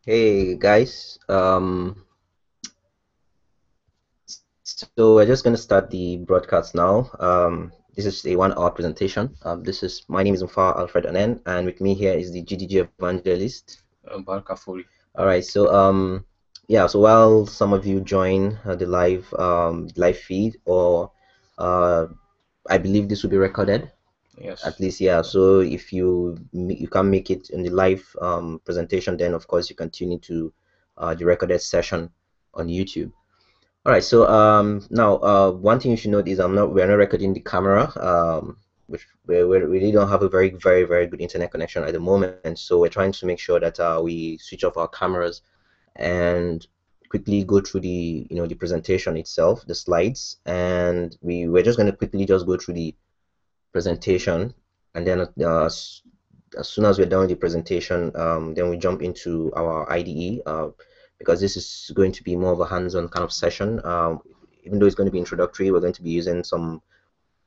Hey guys, so we're just going to start the broadcast now. This is a 1 hour presentation. My name is Mfa Alfred Anen, and with me here is the GDG evangelist. Barkafuri. All right, so yeah, so while some of you join the live feed, or I believe this will be recorded. Yes. At least, yeah. So if you can't make it in the live presentation, then of course you can tune into the recorded session on YouTube. All right, so now one thing you should note is we're not recording the camera, which we really don't have a very good internet connection at the moment. So we're trying to make sure that we switch off our cameras and quickly go through the presentation itself, the slides, and we're just going to quickly just go through the presentation, and then as soon as we're done with the presentation, then we jump into our IDE, because this is going to be more of a hands-on kind of session. Even though it's going to be introductory, we're going to be using some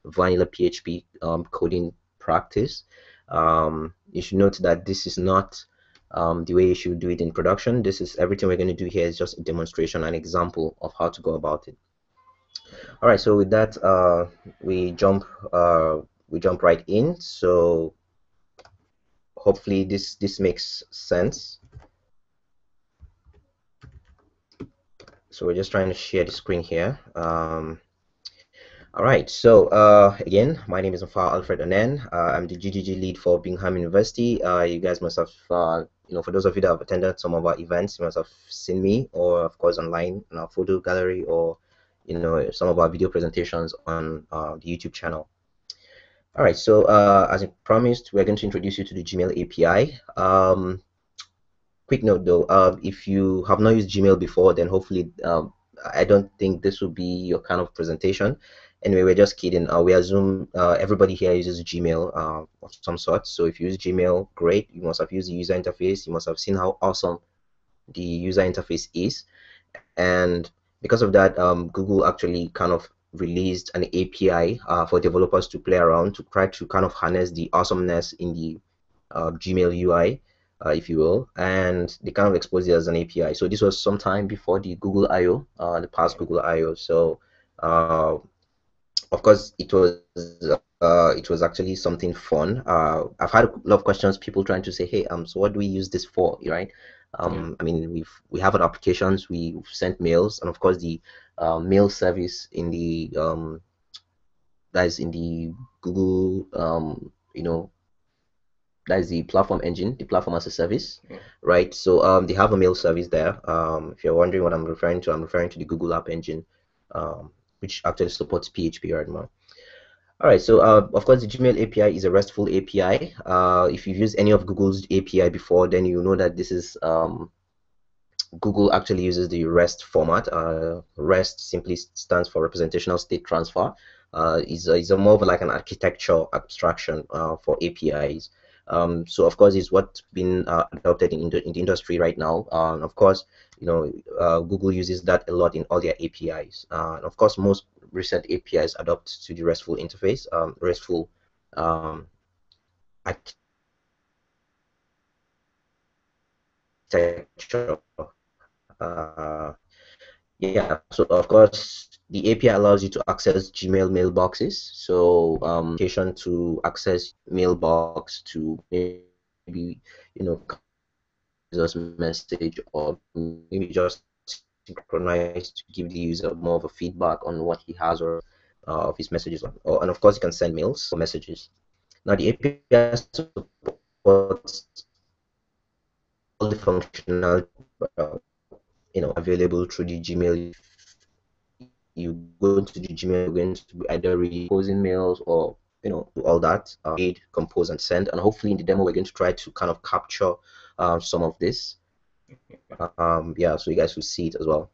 vanilla PHP coding practice. You should note that this is not the way you should do it in production. This is everything we're going to do here is just a demonstration, an example of how to go about it. All right, so with that, we jump right in. So hopefully this makes sense. So we're just trying to share the screen here. All right, so again, my name is Mfa Alfred Anen. I'm the GDG lead for Bingham University. You guys must have, for those of you that have attended some of our events, you must have seen me, or of course online in our photo gallery, or some of our video presentations on the YouTube channel. All right, so as I promised, we're going to introduce you to the Gmail API. Quick note though, if you have not used Gmail before, then hopefully I don't think this will be your kind of presentation. Anyway, we're just kidding. We assume everybody here uses Gmail of some sort. So if you use Gmail, great. You must have used the user interface. You must have seen how awesome the user interface is. And because of that, Google actually kind of released an API for developers to play around to try to kind of harness the awesomeness in the Gmail UI, if you will, and they kind of exposed it as an API. So this was sometime before the Google I/O, the past Google I/O. So of course, it was actually something fun. I've had a lot of questions, people trying to say, hey, so what do we use this for, right? I mean, we have an applications, we've sent mails, and of course the mail service in the that is in the Google, that is the platform engine, the platform as a service, right? So they have a mail service there. If you're wondering what I'm referring to, I'm referring to the Google App Engine, which actually supports PHP right now. All right, so of course the Gmail API is a RESTful API. If you've used any of Google's API before, then you know that this is Google actually uses the REST format. REST simply stands for Representational State Transfer. Is a more of like an architecture abstraction for APIs. So of course, it's what's been adopted in the industry right now. And of course, Google uses that a lot in all their APIs. And of course, most recent APIs adopt to the RESTful interface, RESTful architecture. Uh, Yeah, so of course, the API allows you to access Gmail mailboxes. So, application to access mailbox to maybe, users message, or maybe just synchronize to give the user more of a feedback on what he has or of his messages. And of course, you can send mails or messages. Now, the API supports all the functionality, uh, available through the Gmail. You go to the Gmail, you're going to be either composing mails or do all that, read, compose, and send. And hopefully in the demo, we're going to try to kind of capture some of this. Yeah, so you guys will see it as well.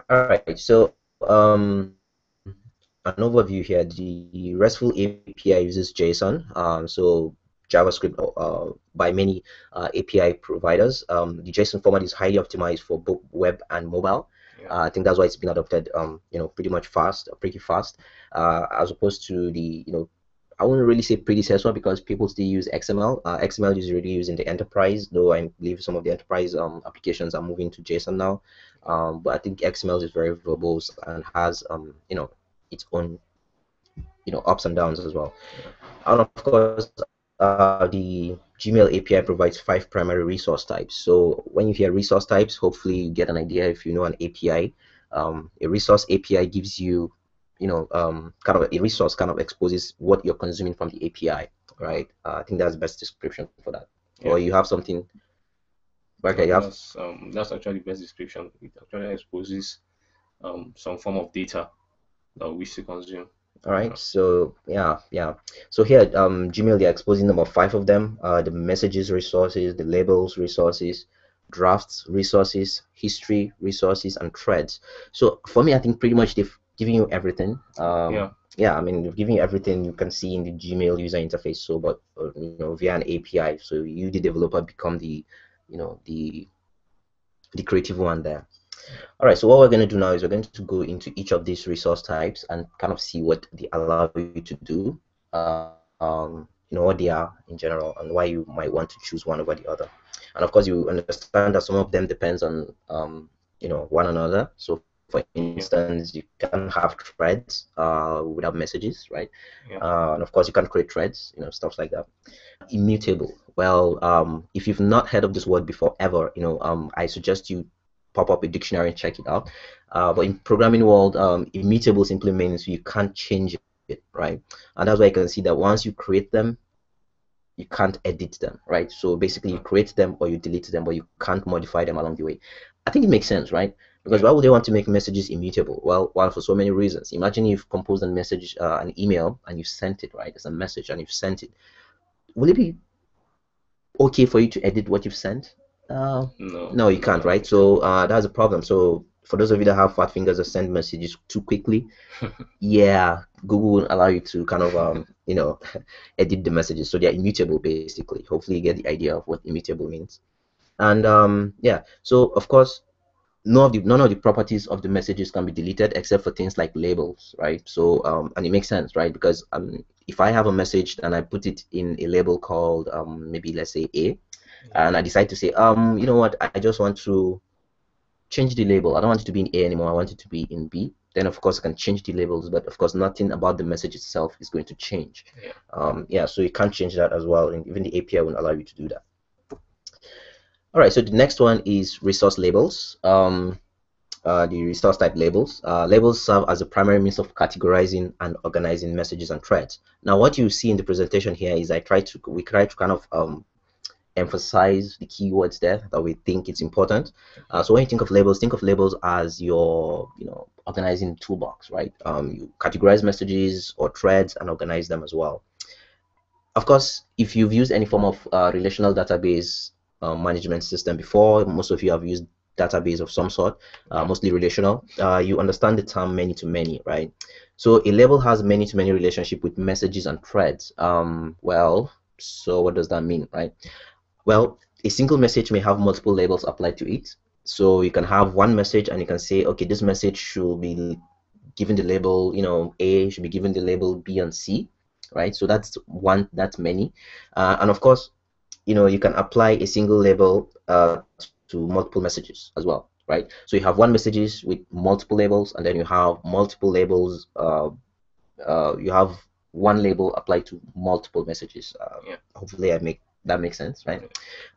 All right, so an overview here. The RESTful API uses JSON. So JavaScript by many API providers. The JSON format is highly optimized for both web and mobile. I think that's why it's been adopted, pretty much pretty fast, as opposed to the, I wouldn't really say predecessor because people still use XML. XML is really used in the enterprise, though I believe some of the enterprise applications are moving to JSON now. But I think XML is very verbose and has its own ups and downs as well. And of course, the Gmail API provides 5 primary resource types. So when you hear resource types, hopefully you get an idea if you know an API. A resource API gives you, kind of a resource kind of exposes what you're consuming from the API, right? I think that's the best description for that. Yeah. Or you have something. Okay, that's actually the best description. It actually exposes some form of data that we wish to consume. All right, so yeah. So here, Gmail, they're exposing number 5 of them: the messages resources, the labels resources, drafts resources, history resources, and threads. So for me, I think pretty much they've given you everything. Yeah, I mean, they've given you everything you can see in the Gmail user interface. So, but via an API. So you, the developer, become the the creative one there. All right, so what we're going to do now is we're going to go into each of these resource types and kind of see what they allow you to do, what they are in general, and why you might want to choose one over the other. And of course, you understand that some of them depends on one another. So for instance, you can have threads without messages, right? And of course, you can create threads, stuff like that. Immutable. Well, if you've not heard of this word before ever, I suggest you pop up a dictionary and check it out. But in programming world, immutable simply means you can't change it, right? And that's why you can see that once you create them, you can't edit them, right? So basically, you create them or you delete them, but you can't modify them along the way. I think it makes sense, right? Because why would they want to make messages immutable? Well, for so many reasons. Imagine you've composed a message, an email, and you sent it, right? It's a message, and you've sent it. Will it be okay for you to edit what you've sent? No, you can't, right? So that's a problem. So for those of you that have fat fingers that send messages too quickly, yeah, Google will allow you to kind of edit the messages. So they're immutable, basically. Hopefully you get the idea of what immutable means. And yeah, so of course, none of the properties of the messages can be deleted except for things like labels, right? So and it makes sense, right? Because if I have a message and I put it in a label called maybe let's say A, and I decide to say you know what, I just want to change the label. I don't want it to be in A anymore. I want it to be in B. Then of course I can change the labels, but of course nothing about the message itself is going to change. Yeah, so you can't change that as well, and even the API won't allow you to do that. All right, so the next one is resource labels. The resource type labels. Labels serve as a primary means of categorizing and organizing messages and threads. Now, what you see in the presentation here is we try to kind of emphasize the keywords there that we think it's important. So when you think of labels as your organizing toolbox, right? You categorize messages or threads and organize them as well. Of course, if you've used any form of relational database management system before, most of you have used database of some sort, mostly relational, you understand the term many-to-many, right? So a label has many-to-many relationship with messages and threads. Well, so what does that mean, right? Well, a single message may have multiple labels applied to it. So you can have one message and you can say, okay, this message should be given the label, A should be given the label B and C, right? So that's many. And of course, you can apply a single label to multiple messages as well, right? So you have one messages with multiple labels, and then you have multiple labels. You have one label applied to multiple messages. Hopefully, that makes sense, right?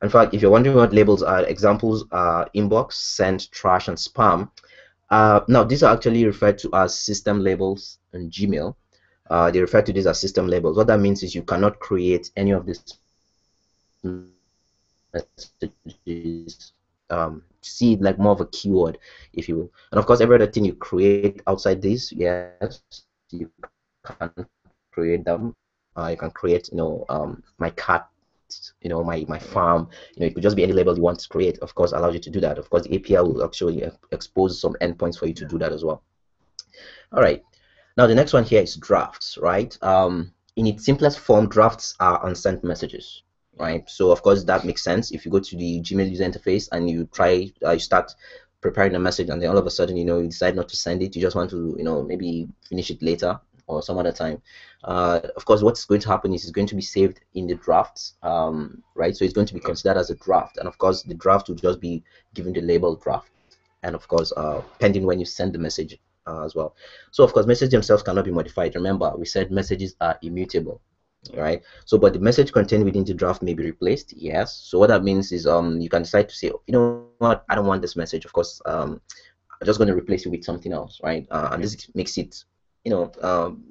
In fact, if you're wondering what labels are, examples are inbox, sent, trash, and spam. Now, these are actually referred to as system labels in Gmail. They refer to these as system labels. What that means is you cannot create any of these messages, see it like more of a keyword, if you will. And of course, every other thing you create outside this, yes, you can create them. You can create, my cat, my farm. It could just be any label you want to create. Of course, allows you to do that. Of course, the API will actually expose some endpoints for you to do that as well. All right. Now the next one here is drafts, right? In its simplest form, drafts are unsent messages, right? So of course that makes sense. If you go to the Gmail user interface and you start preparing a message, and then all of a sudden, you decide not to send it. You just want to, maybe finish it later, or some other time. Of course, what's going to happen is it's going to be saved in the drafts, right? So it's going to be considered as a draft, and of course, the draft will just be given the label draft, and of course, pending when you send the message as well. So of course, messages themselves cannot be modified. Remember, we said messages are immutable, right? So but the message contained within the draft may be replaced, yes. So what that means is you can decide to say, you know what, I don't want this message. Of course, I'm just going to replace it with something else, right? And this makes it,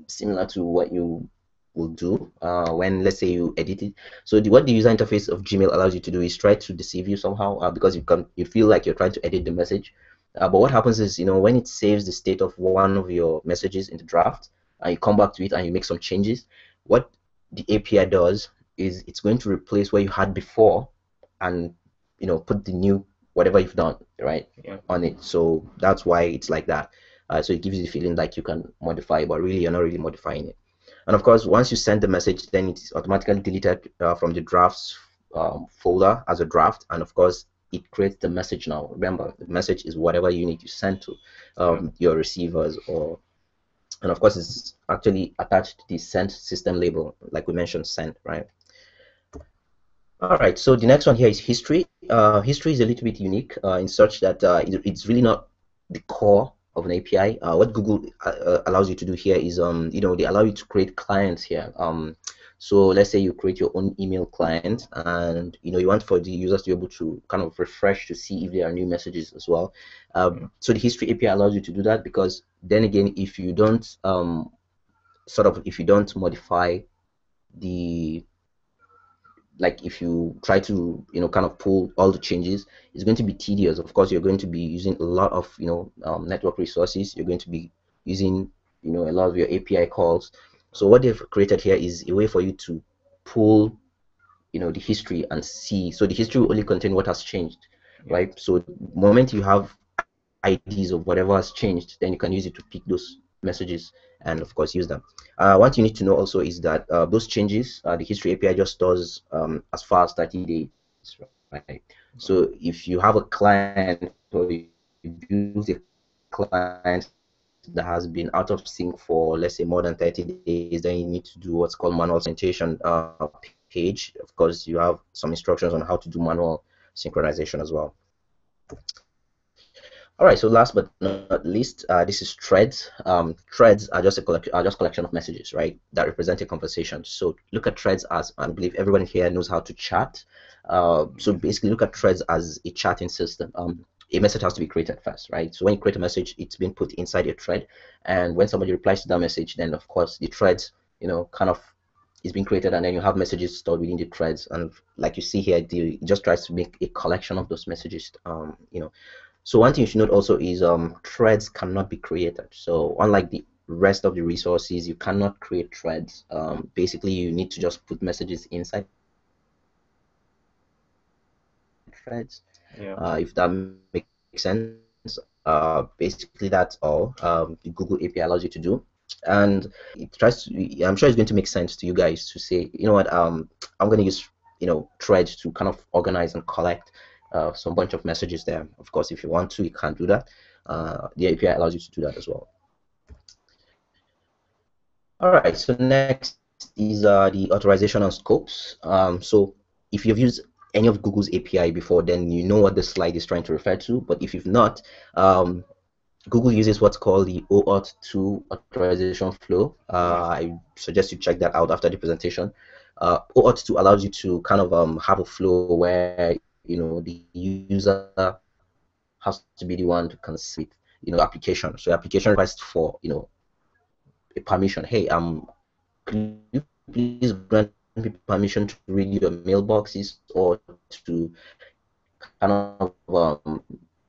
similar to what you will do when, let's say, you edit it. So what the user interface of Gmail allows you to do is try to deceive you somehow, because you feel like you're trying to edit the message. But what happens is, when it saves the state of one of your messages in the draft, and you come back to it and you make some changes, what the API does is it's going to replace what you had before, and put the new whatever you've done, right, on it. So that's why it's like that. So it gives you the feeling like you can modify, but really you're not really modifying it. And of course, once you send the message, then it's automatically deleted from the drafts folder as a draft. And of course, it creates the message now. Remember, the message is whatever you need to send to your receivers, and of course, it's actually attached to the send system label, like we mentioned, send, right? All right, so the next one here is history. History is a little bit unique in such that it's really not the core of an API. What Google allows you to do here is, they allow you to create clients here. So let's say you create your own email client, and you want for the users to be able to kind of refresh to see if there are new messages as well. So the history API allows you to do that, because then again, if you don't modify the, like, if you try to kind of pull all the changes, it's going to be tedious. Of course, you're going to be using a lot of network resources. You're going to be using a lot of your API calls. So what they've created here is a way for you to pull the history and see. So the history will only contain what has changed, right? So the moment you have IDs of whatever has changed, then you can use it to pick those messages and of course use them. What you need to know also is that those changes, the history API just stores as far as 30 days, right? So if you have a client, or you use a client that has been out of sync for, let's say, more than 30 days, then you need to do what's called manual authentication page. Of course, you have some instructions on how to do manual synchronization as well. All right, so last but not least, this is threads. Threads are just collection of messages, right, that represent a conversation. So look at threads as, I believe everyone here knows how to chat. So basically look at threads as a chatting system. A message has to be created first, right? So when you create a message, it's been put inside a thread, and when somebody replies to that message, then of course the threads, kind of is being created, and then you have messages stored within the threads. And like you see here, it just tries to make a collection of those messages, So one thing you should note also is threads cannot be created. So unlike the rest of the resources, you cannot create threads. Basically, you need to just put messages inside threads, if that makes sense. Basically, that's all the Google API allows you to do. And it tries to, I'm sure it's going to make sense to you guys to say, you know what, I'm going to use, threads to kind of organize and collect some bunch of messages there. Of course, if you want to, you can do that. The API allows you to do that as well. All right, so next is the authorization and scopes. So if you've used any of Google's API before, then you know what this slide is trying to refer to. But if you've not, Google uses what's called the OAuth 2 authorization flow. I suggest you check that out after the presentation. OAuth 2 allows you to kind of have a flow where the user has to be the one to consent, application. So application request for a permission. Hey, could you please grant me permission to read your mailboxes or to kind of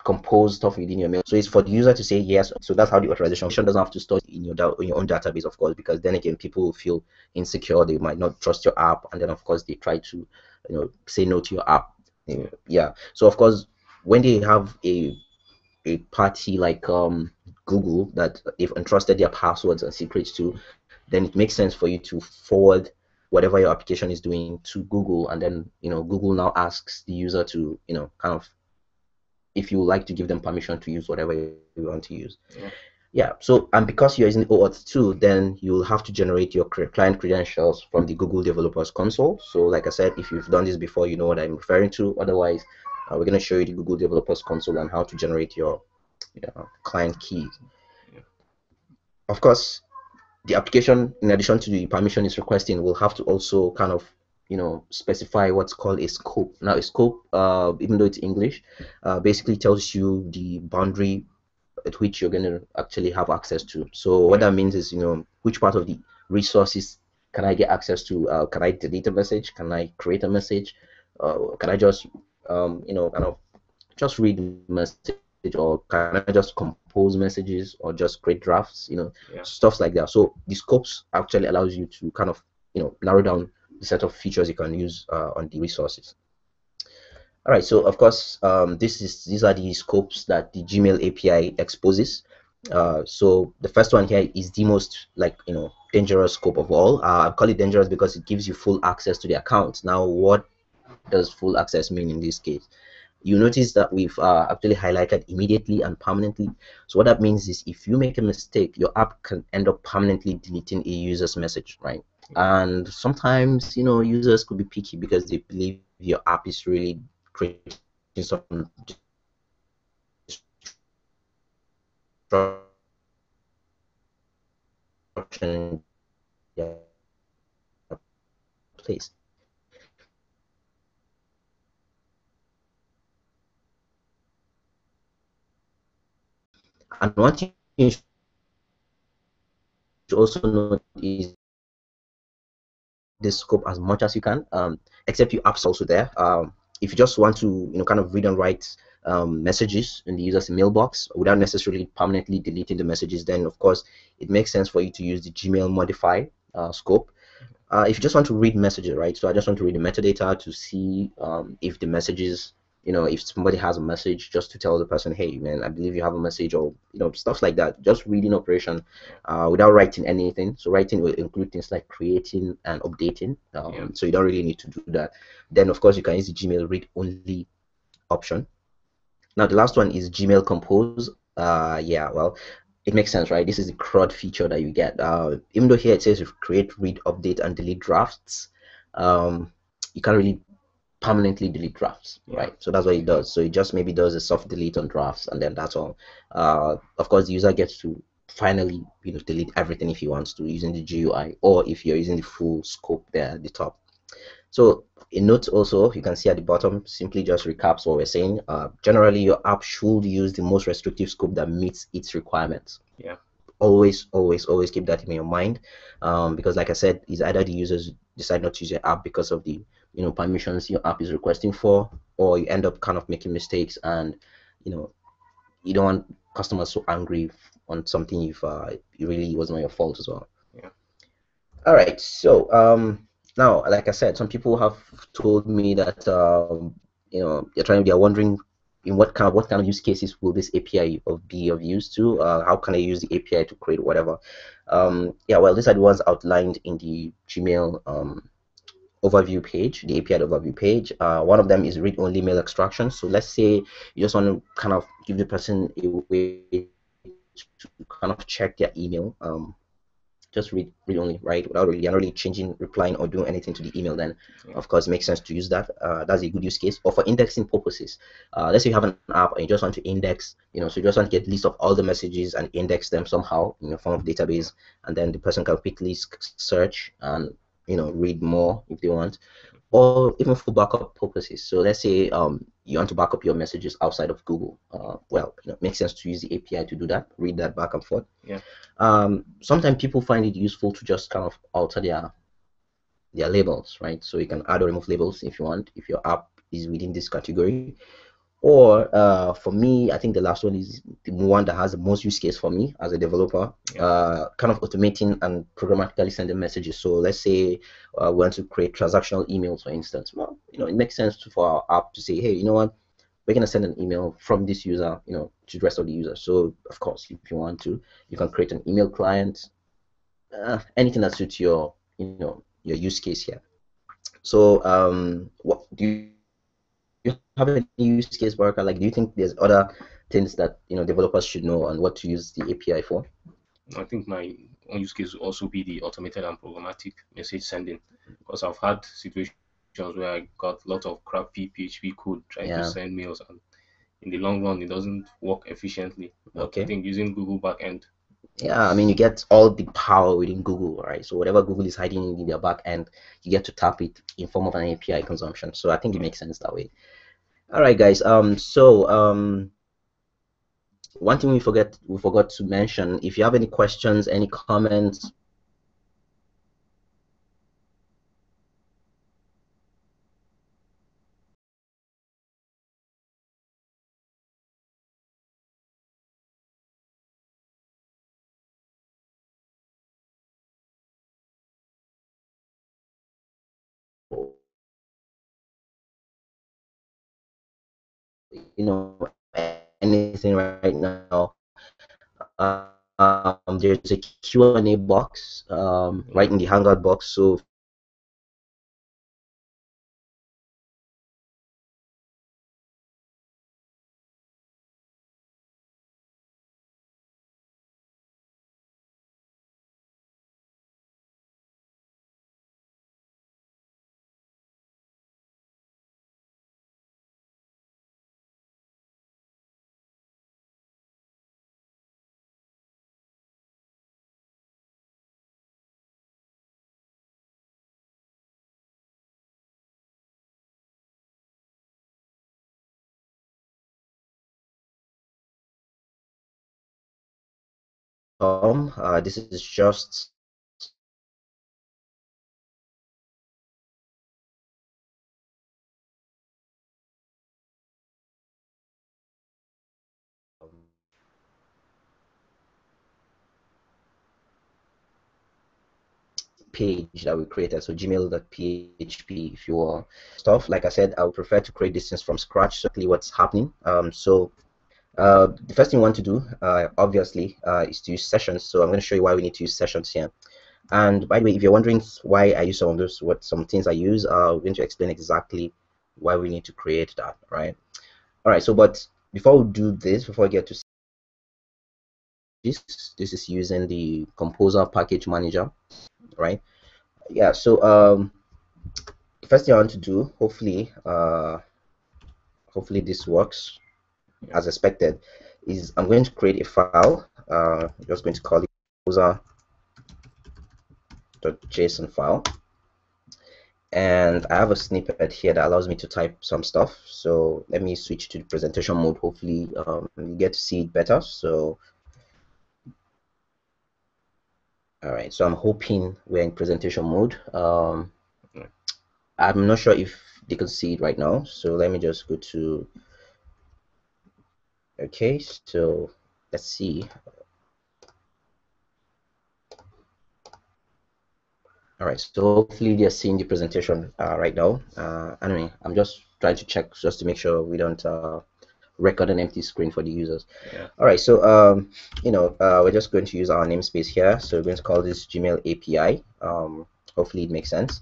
compose stuff within your mail. So it's for the user to say yes. So that's how the authorization doesn't have to store in your own database, of course, because then again, people will feel insecure. They might not trust your app, and then of course they try to say no to your app. Yeah. So of course, when they have a party like Google that they've entrusted their passwords and secrets to, then it makes sense for you to forward whatever your application is doing to Google, and then Google now asks the user to kind of, if you would like to give them permission to use whatever you want to use. Yeah, so and because you're using OAuth 2, then you'll have to generate your client credentials from the Google Developers Console. So like I said, if you've done this before, you know what I'm referring to. Otherwise, we're going to show you the Google Developers Console and how to generate your client keys. Yeah. Of course, the application, in addition to the permission it's requesting, will have to also kind of specify what's called a scope. Now a scope, even though it's English, basically tells you the boundary at which you're going to actually have access to. So what Yeah. that means is, which part of the resources can I get access to? Can I delete a message? Can I create a message? Can I just kind of just read the message, or can I just compose messages or just create drafts, Yeah. stuff like that. So the scopes actually allows you to kind of narrow down the set of features you can use on the resources. All right, so of course, these are the scopes that the Gmail API exposes. So the first one here is the most dangerous scope of all. I call it dangerous because it gives you full access to the account. Now, what does full access mean in this case? You notice that we've actually highlighted immediately and permanently. So what that means is if you make a mistake, your app can end up permanently deleting a user's message, right? Yeah. And sometimes, users could be picky because they believe your app is really creating some disruption in their place. And one thing you should also note is the scope as much as you can, except your apps also there. If you just want to, kind of read and write messages in the user's mailbox without necessarily permanently deleting the messages, then of course it makes sense for you to use the Gmail modify scope. If you just want to read messages, right? So I just want to read the metadata to see if the messages, if somebody has a message, just to tell the person, hey, man, I believe you have a message, or stuff like that. Just reading operation without writing anything. So writing will include things like creating and updating. Yeah. So you don't really need to do that. Then of course you can use the Gmail read only option. Now the last one is Gmail Compose. Yeah, well, it makes sense, right? This is the CRUD feature that you get. Even though here it says you create, read, update, and delete drafts, um, you can't really permanently delete drafts, Yeah. right? So that's what it does. So it just maybe does a soft delete on drafts, and then that's all. Of course, the user gets to finally, delete everything if he wants to using the GUI, or if you're using the full scope there at the top. So a note also, you can see at the bottom, simply just recaps what we're saying. Generally, your app should use the most restrictive scope that meets its requirements. Yeah. Always, always, always keep that in your mind, because like I said, it's either the users decide not to use your app because of the permissions your app is requesting for, or you end up kind of making mistakes, and you know you don't want customers so angry on something if it really wasn't your fault as well. Yeah. All right, so now, like I said, some people have told me that they're wondering in what kind of use cases will this API be of use to? How can I use the API to create whatever? Yeah, well, these are the ones outlined in the Gmail overview page, the API overview page. One of them is read-only mail extraction. So let's say you just want to kind of give the person a way to kind of check their email. Just read only, right? Without really, you're not really changing, replying, or doing anything to the email, then Yeah. of course it makes sense to use that. That's a good use case. Or for indexing purposes, let's say you have an app and you just want to index, so you just want to get list of all the messages and index them somehow in a form of database, and then the person can quickly search and read more if they want. Or even for backup purposes. So let's say you want to back up your messages outside of Google. Well, it makes sense to use the API to do that, read that back and forth. Yeah. Sometimes people find it useful to just kind of alter their labels, right? So you can add or remove labels if you want, if your app is within this category. Or for me, I think the last one is the one that has the most use case for me as a developer. Yeah. Kind of automating and programmatically sending messages. So let's say we want to create transactional emails, for instance. Well, it makes sense for our app to say, hey, you know what? We're gonna send an email from this user, to the rest of the users. So of course, if you want to, you can create an email client, anything that suits your use case here. So what do you you have any use case, Baraka? Like, do you think there's other things that developers should know on what to use the API for? I think my own use case will also be the automated and programmatic message sending, because I've had situations where I got a lot of crappy PHP code trying to Yeah. send mails, and in the long run, it doesn't work efficiently. But I Okay. think using Google backend Yeah, I mean, you is get all the power within Google, right? So whatever Google is hiding in their back end, you get to tap it in form of an API consumption. So I think it makes sense that way. All right, guys. One thing we forgot to mention, if you have any questions, any comments, you know, anything right now, there's a Q&A box right in the Hangout box. So this is just page that we created, so gmail.php. If you will stuff, like I said, I would prefer to create this things from scratch, so exactly what's happening. The first thing you want to do, obviously, is to use sessions. So I'm going to show you why we need to use sessions here. And by the way, if you're wondering why I use some of those, what some things I use, we're going to explain exactly why we need to create that, right? All right. So, but before we do this, before we get to this is using the Composer package manager, right? Yeah. So, the first thing I want to do, hopefully this works yeah. as expected, is I'm going to create a file. I'm just going to call it composer.json file, and I have a snippet here that allows me to type some stuff. So let me switch to the presentation mode. Hopefully, you get to see it better. So, all right. So I'm hoping we're in presentation mode. Yeah. I'm not sure if they can see it right now. So let me just go to. Okay. So let's see. All right, so hopefully they're seeing the presentation right now. Anyway, I'm just trying to check just to make sure we don't record an empty screen for the users. Yeah. All right, so we're just going to use our namespace here. So we're going to call this Gmail API. Hopefully it makes sense.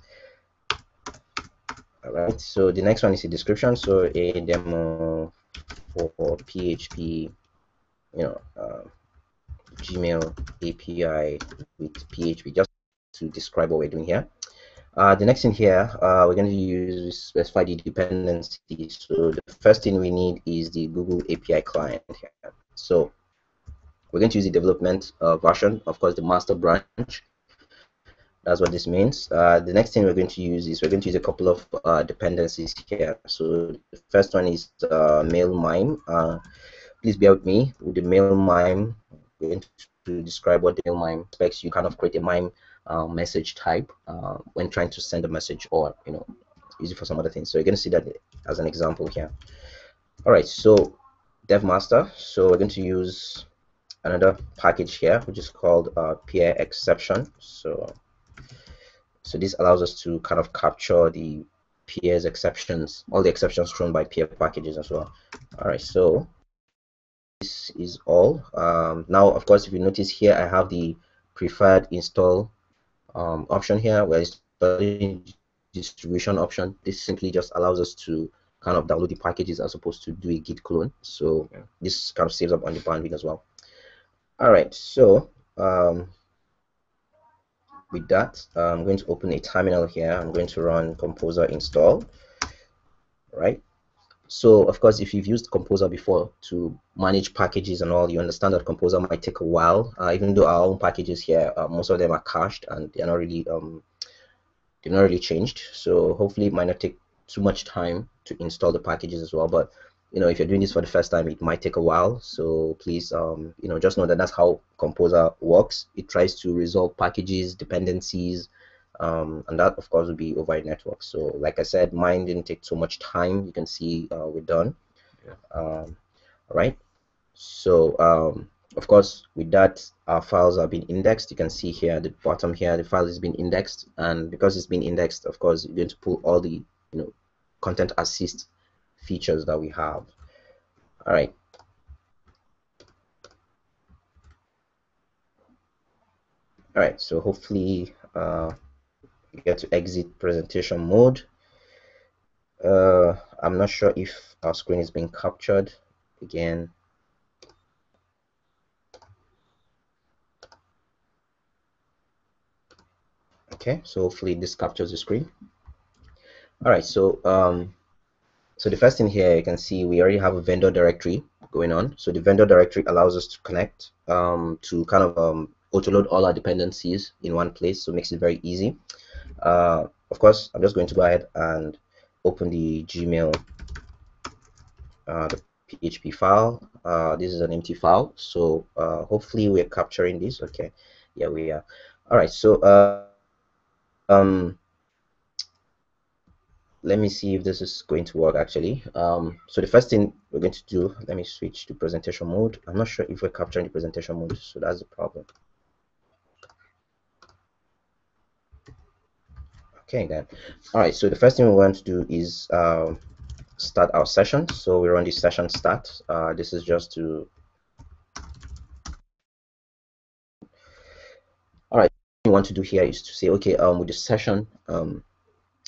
All right, so the next one is a description. So a demo for PHP, Gmail API with PHP, just to describe what we're doing here. The next thing here, we're going to use specify the dependency. So the first thing we need is the Google API client here. So we're going to use the development version, of course, the master branch. That's what this means. The next thing we're going to use is we're going to use a couple of dependencies here. So the first one is mail mime. Please bear with me with the mail mime. We're going to describe what the mail mime expects. You kind of create a mime message type when trying to send a message, or use it for some other things. So you're going to see that as an example here. All right, so dev master. So we're going to use another package here, which is called peer exception. So this allows us to kind of capture the peer's exceptions, all the exceptions thrown by peer packages as well. All right, so this is all. Now, of course, if you notice here, I have the preferred install option here, where it's the distribution option. This simply just allows us to kind of download the packages as opposed to do a git clone. So this kind of saves up on the bandwidth as well. All right, so with that, I'm going to open a terminal here. I'm going to run composer install. Right. So of course, if you've used Composer before to manage packages and all, you understand that Composer might take a while. Even though our own packages here, most of them are cached and they're not really changed. So hopefully it might not take too much time to install the packages as well. But if you're doing this for the first time, it might take a while. So please, just know that that's how Composer works. It tries to resolve packages, dependencies, and that of course will be over a network. So like I said, mine didn't take so much time. You can see we're done. All right. So of course, with that, our files are being indexed. You can see here at the bottom here, the file is being indexed, and because it's been indexed, of course, you're going to pull all the content assist features that we have. All right. All right. So hopefully you get to exit presentation mode. I'm not sure if our screen is being captured again. Okay, so hopefully this captures the screen. All right, so so the first thing here, you can see we already have a vendor directory going on. So the vendor directory allows us to connect to kind of autoload all our dependencies in one place, so it makes it very easy. Of course, I'm just going to go ahead and open the Gmail, the PHP file. This is an empty file, so hopefully we're capturing this. Okay, yeah, we are. All right, so let me see if this is going to work actually. So the first thing we're going to do, let me switch to presentation mode. I'm not sure if we're capturing the presentation mode, so that's the problem. Okay then. All right, so the first thing we want to do is start our session. So we run the session start. This is just to, all right, what we want to do here is to say, okay, with the session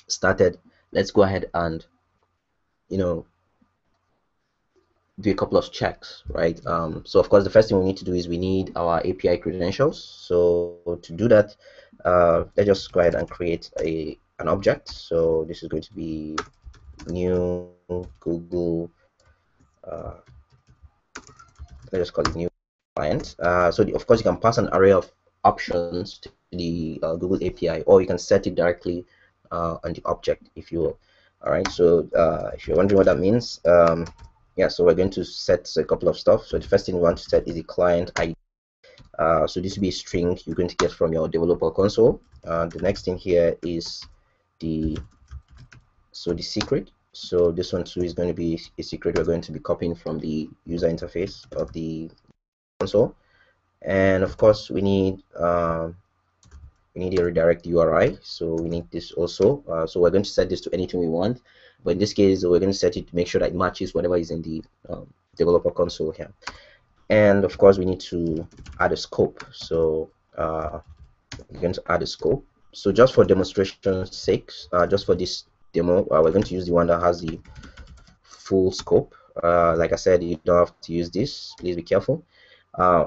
started, let's go ahead and do a couple of checks, right? So of course, the first thing we need to do is we need our API credentials. So to do that, let's just go ahead and create an object. So this is going to be new Google. Let's just call it new client. So of course, you can pass an array of options to the Google API, or you can set it directly on the object, if you will. All right. So if you're wondering what that means, yeah, so we're going to set a couple of stuff. So the first thing we want to set is the client ID. So this will be a string you're going to get from your developer console. The next thing here is the secret. So this one too is going to be a secret we're going to be copying from the user interface of the console. And of course, we need a redirect URI. So we need this also. So we're going to set this to anything we want. But in this case, we're going to set it to make sure that it matches whatever is in the developer console here. And of course, we need to add a scope. So we're going to add a scope. So just for demonstration's sake, just for this demo, we're going to use the one that has the full scope. Like I said, you don't have to use this. Please be careful.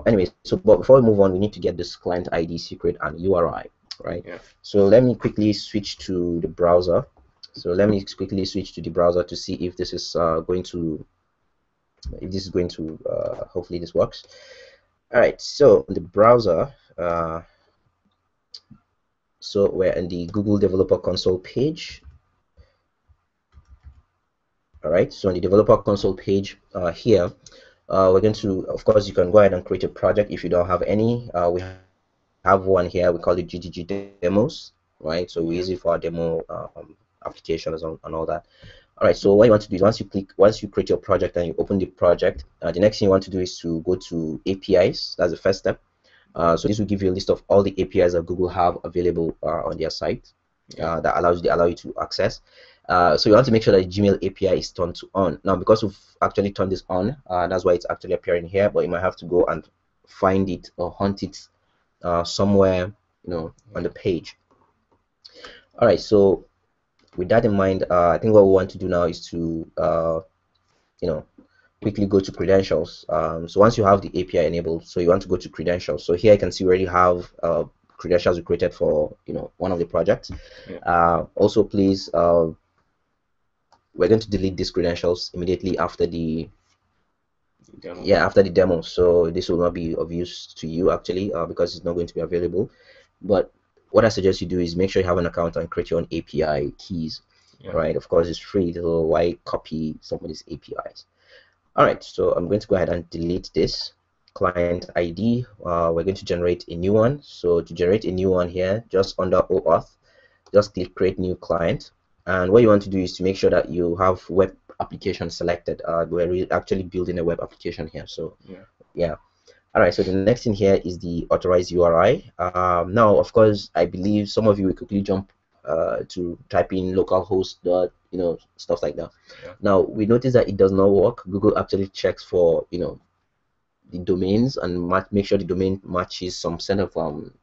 Anyway, so but before we move on, we need to get this client ID, secret, and URI, right? Yeah. So let me quickly switch to the browser. So let me quickly switch to the browser to see if this is going to hopefully this works. All right, so the browser, so we're in the Google Developer Console page. All right, so on the Developer Console page here, we're going to, of course, you can go ahead and create a project if you don't have any. We have one here, we call it GDG demos, right? So we use it for our demo applications and all that. All right, so what you want to do is once you create your project and you open the project, the next thing you want to do is to go to APIs. That's the first step. So this will give you a list of all the APIs that Google have available on their site that allow you to access. So you want to make sure that the Gmail API is turned to on. Now, because we've actually turned this on, that's why it's actually appearing here. But you might have to go and find it or hunt it somewhere, on the page. All right, so with that in mind, I think what we want to do now is to you know, quickly go to credentials. So once you have the API enabled, so you want to go to credentials. So here I can see we already have credentials we created for, you know, one of the projects. Yeah. Also, please, we're going to delete these credentials immediately after the Demo. after the demo. So this will not be of use to you actually, because it's not going to be available. But what I suggest you do is make sure you have an account and create your own API keys. Yeah. Right? Of course, it's free, so why copy somebody's APIs? All right, so I'm going to go ahead and delete this client ID. We're going to generate a new one. So to generate a new one here, just under OAuth, just click create new client. And what you want to do is to make sure that you have web application selected. We're actually building a web application here. So yeah. All right, so the next thing here is the authorized URI. Now, of course, I believe some of you will quickly jump to type in localhost dot, you know, stuff like that. Yeah. Now we notice that it does not work. Google actually checks for, you know, the domains and make sure the domain matches some set of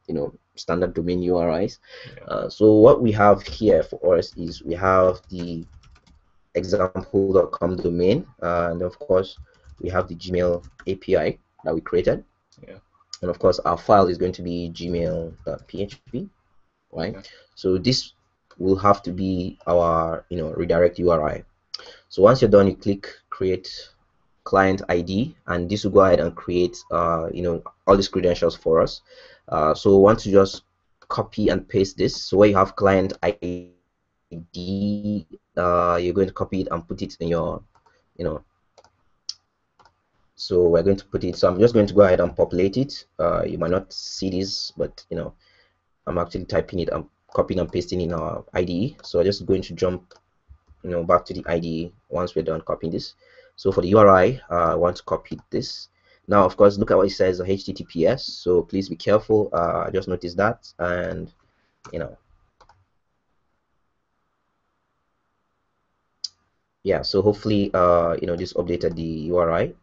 you know, standard domain URIs. Yeah. So what we have here for us is we have the example.com domain, and of course we have the Gmail API that we created. Yeah. And of course our file is going to be gmail.php, right? Yeah. So this will have to be our, you know, redirect URI. So once you're done, you click create client ID, and this will go ahead and create you know, all these credentials for us. So once you just copy and paste this, so where you have client ID, you're going to copy it and put it in your, you know, so we're going to put it, so I'm just going to go ahead and populate it. You might not see this, but you know, I'm actually typing it, I'm copying and pasting in our IDE. So I'm just going to jump, you know, back to the IDE once we're done copying this. So for the URI, I want to copy this. Now, of course, look at what it says, HTTPS. So please be careful. I just noticed that, and you know, yeah. So hopefully, you know, this updated the URI.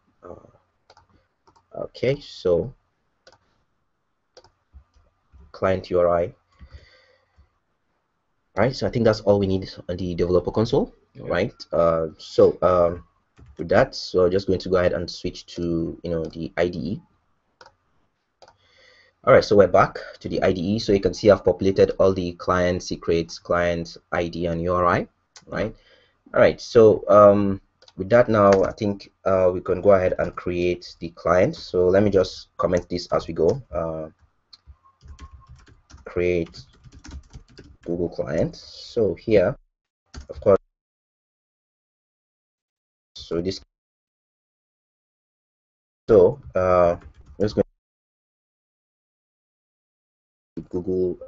Okay, so client URI. Right. So I think that's all we need on the developer console. Yeah. Right. With that, so I'm just going to go ahead and switch to, you know, the IDE. All right, so we're back to the IDE. So you can see I've populated all the client secrets, client ID, and URI, right? All right, so with that now, I think we can go ahead and create the client. So let me just comment this as we go. Create Google client. So here, of course, so this, so let's go to Google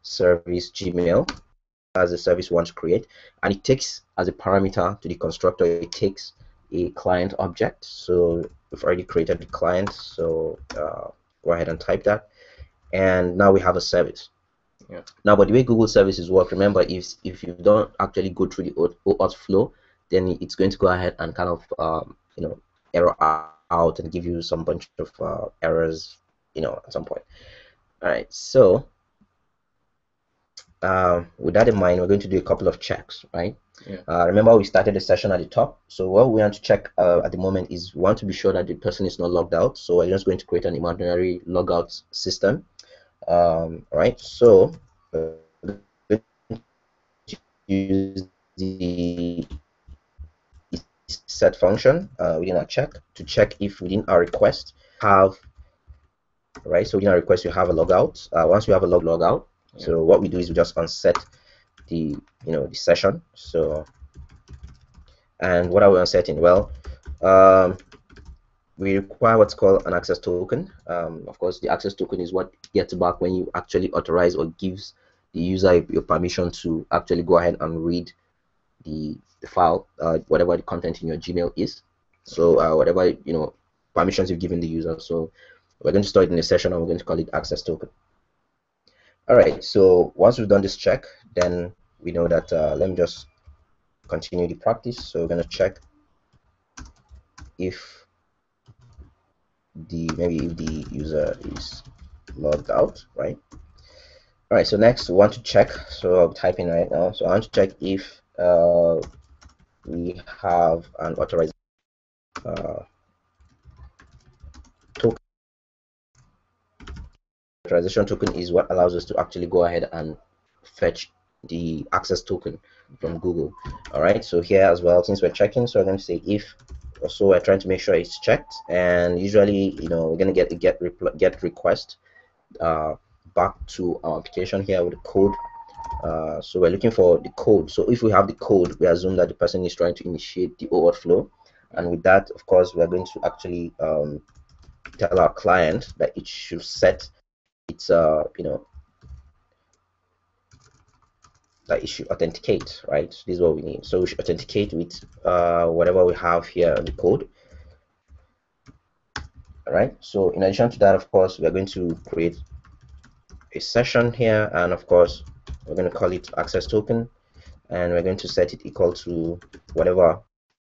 service Gmail as a service we want to create, and it takes as a parameter to the constructor, it takes a client object. So we've already created the client, so go ahead and type that, and now we have a service. Yeah. Now, but the way Google services work, remember, if you don't actually go through the OAuth flow, then it's going to go ahead and kind of you know, error out and give you some bunch of errors, you know, at some point. All right, so with that in mind, we're going to do a couple of checks, right? Yeah. Remember, we started the session at the top. So what we want to check at the moment is we want to be sure that the person is not logged out. So we're just going to create an imaginary logout system. Right. So we're going to use the set function within our check to check if within our request have, right? So within our request, you have a logout. Once we have a logout, Yeah. so what we do is we just unset the, you know, the session. So, and what are we unsetting? Well, we require what's called an access token. Of course, the access token is what gets back when you actually authorize or gives the user your permission to actually go ahead and read the file, whatever the content in your Gmail is. So whatever, you know, permissions you've given the user. So we're going to store it in a session, and we're going to call it access token. All right. So once we've done this check, then we know that. Let me just continue the practice. So we're going to check if maybe if the user is logged out, right? All right, so next we want to check. So I'll type in right now. So I want to check if we have an authorization token. Authorization token is what allows us to actually go ahead and fetch the access token from Google. All right, so here as well, since we're checking, so I'm going to say if. So we're trying to make sure it's checked, and usually, we're going to get a get request back to our application here with the code. So we're looking for the code. So if we have the code, we assume that the person is trying to initiate the overflow, and with that, of course, we are going to actually tell our client that it should set its that it should authenticate, right? So this is what we need. So we should authenticate with whatever we have here in the code. All right, so in addition to that, of course, we are going to create a session here, and of course we're going to call it access token, and we're going to set it equal to whatever